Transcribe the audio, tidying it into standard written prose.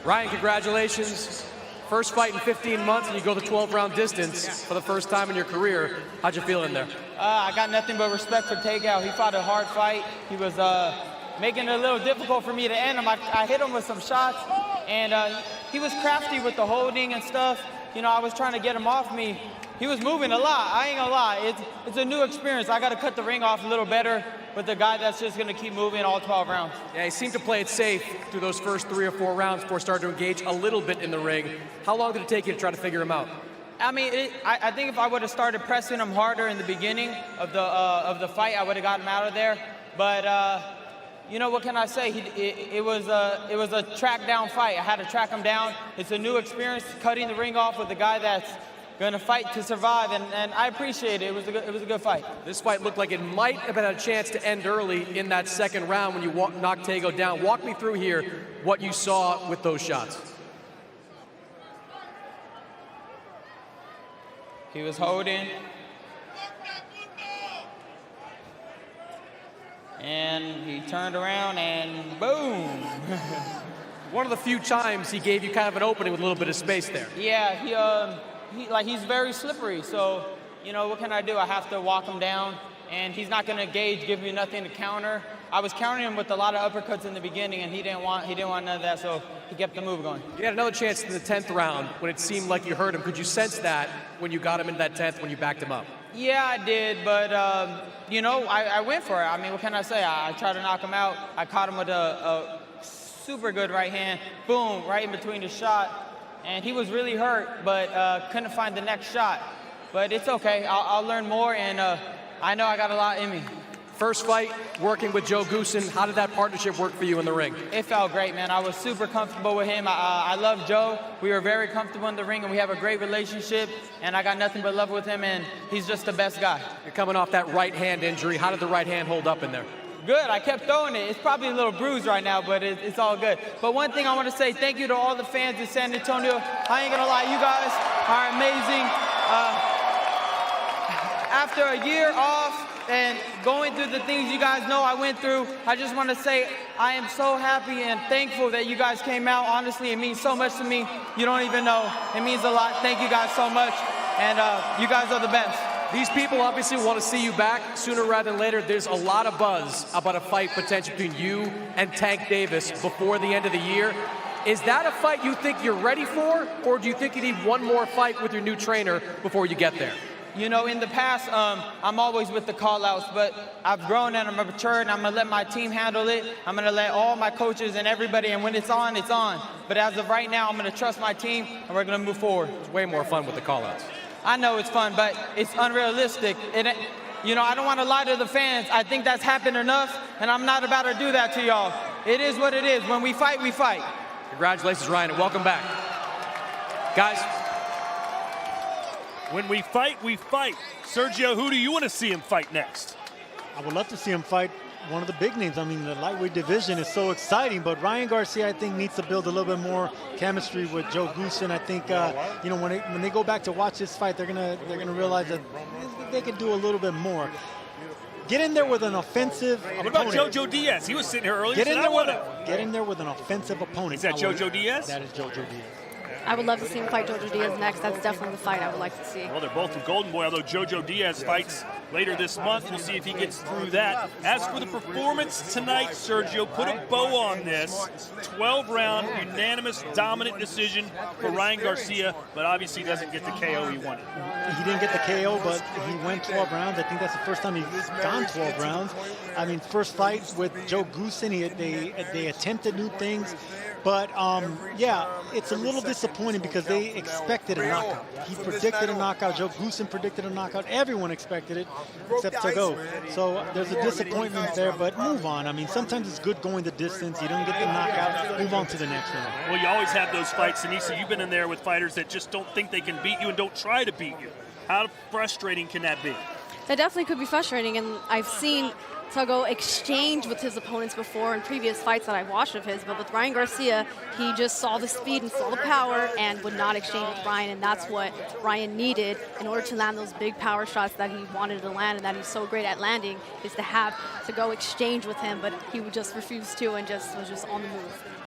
Ryan, congratulations. First fight in 15 months, and you go the 12-round distance for the first time in your career. How'd you feel in there? I got nothing but respect for Tagoe. He fought a hard fight. He was making it a little difficult for me to end him. I hit him with some shots, and he was crafty with the holding and stuff. You know, I was trying to get him off me. He was moving a lot. I ain't gonna lie. It's a new experience. I got to cut the ring off a little better with a guy that's just going to keep moving all 12 rounds. Yeah, he seemed to play it safe through those first 3 or 4 rounds before starting to engage a little bit in the ring. How long did it take you to try to figure him out? I mean, I think if I would have started pressing him harder in the beginning of the fight, I would have gotten him out of there. But you know, what can I say? It was a track down fight. I had to track him down. It's a new experience, cutting the ring off with a guy that's going to fight to survive, and I appreciate it. It was a good fight. This fight looked like it might have been a chance to end early in that second round when you knocked Tagoe down. Walk me through here what you saw with those shots. He was holding, and he turned around and boom. One of the few times he gave you kind of an opening with a little bit of space there. Yeah, he's very slippery, so, you know, what can I do? I have to walk him down, and he's not going to engage, give me nothing to counter. I was countering him with a lot of uppercuts in the beginning, and he didn't want none of that, so he kept the move going. You had another chance in the 10th round when it seemed like you hurt him. Could you sense that when you got him into that 10th when you backed him up? Yeah, I did, but, you know, I went for it. I mean, what can I say? I tried to knock him out. I caught him with a super good right hand. Boom, right in between the shot. And he was really hurt, but couldn't find the next shot. But it's okay. I'll learn more, and I know I got a lot in me. First fight, working with Joe Goosen. How did that partnership work for you in the ring? It felt great, man. I was super comfortable with him. I love Joe. We were very comfortable in the ring, and we have a great relationship. And I got nothing but love with him, and he's just the best guy. You're coming off that right hand injury. How did the right hand hold up in there? Good. I kept throwing it. It's probably a little bruised right now, but it's all good. But one thing I want to say, thank you to all the fans in San Antonio. I ain't going to lie, you guys are amazing. After a year off and going through the things you guys know I went through, I just want to say I am so happy and thankful that you guys came out. Honestly, it means so much to me. You don't even know. It means a lot. Thank you guys so much, and you guys are the best. These people obviously want to see you back sooner rather than later. There's a lot of buzz about a fight potential between you and Tank Davis before the end of the year. Is that a fight you think you're ready for, or do you think you need one more fight with your new trainer before you get there? You know, in the past, I'm always with the call-outs, but I've grown and I'm matured, and I'm going to let my team handle it. I'm going to let all my coaches and everybody, and when it's on, it's on. But as of right now, I'm going to trust my team, and we're going to move forward. It's way more fun with the call-outs. I know it's fun, but it's unrealistic. You know, I don't want to lie to the fans. I think that's happened enough, and I'm not about to do that to y'all. It is what it is. When we fight, we fight. Congratulations, Ryan, and welcome back. Guys. When we fight, we fight. Sergio, who do you want to see him fight next? I would love to see him fight one of the big names. I mean, the lightweight division is so exciting, but Ryan Garcia, I think, needs to build a little bit more chemistry with Joe Goosen. I think, you know, when they go back to watch this fight, they're gonna realize that they can do a little bit more. Get in there with an offensive opponent. What about Jojo Diaz? He was sitting here earlier. Get in there with an offensive opponent. Is that Jojo Diaz? That is Jojo Diaz. I would love to see him fight Jojo Diaz next. That's definitely the fight I would like to see. Well, they're both from Golden Boy, although Jojo Diaz fights later this month. We'll see if he gets through that. As for the performance tonight, Sergio, put a bow on this. 12-round, unanimous, dominant decision for Ryan Garcia, but obviously doesn't get the KO he wanted. He didn't get the KO, but he went 12 rounds. I think that's the first time he's gone 12 rounds. I mean, first fight with Joe Goosen, they attempted new things. But, yeah, it's a little disappointing because they expected a knockout. He predicted a knockout. Joe Goosen predicted a knockout. Everyone expected it except Tagoe. So there's a disappointment there, but move on. I mean, sometimes it's good going the distance. You don't get the knockout. Move on to the next one. Well, you always have those fights. Anissa, you've been in there with fighters that just don't think they can beat you and don't try to beat you. How frustrating can that be? That definitely could be frustrating, and I've seen Tagoe exchange with his opponents before in previous fights that I've watched of his, but with Ryan Garcia, he just saw the speed and saw the power and would not exchange with Ryan, and that's what Ryan needed in order to land those big power shots that he wanted to land and that he's so great at landing, is to have Tagoe exchange with him, but he would just refuse to and was just on the move.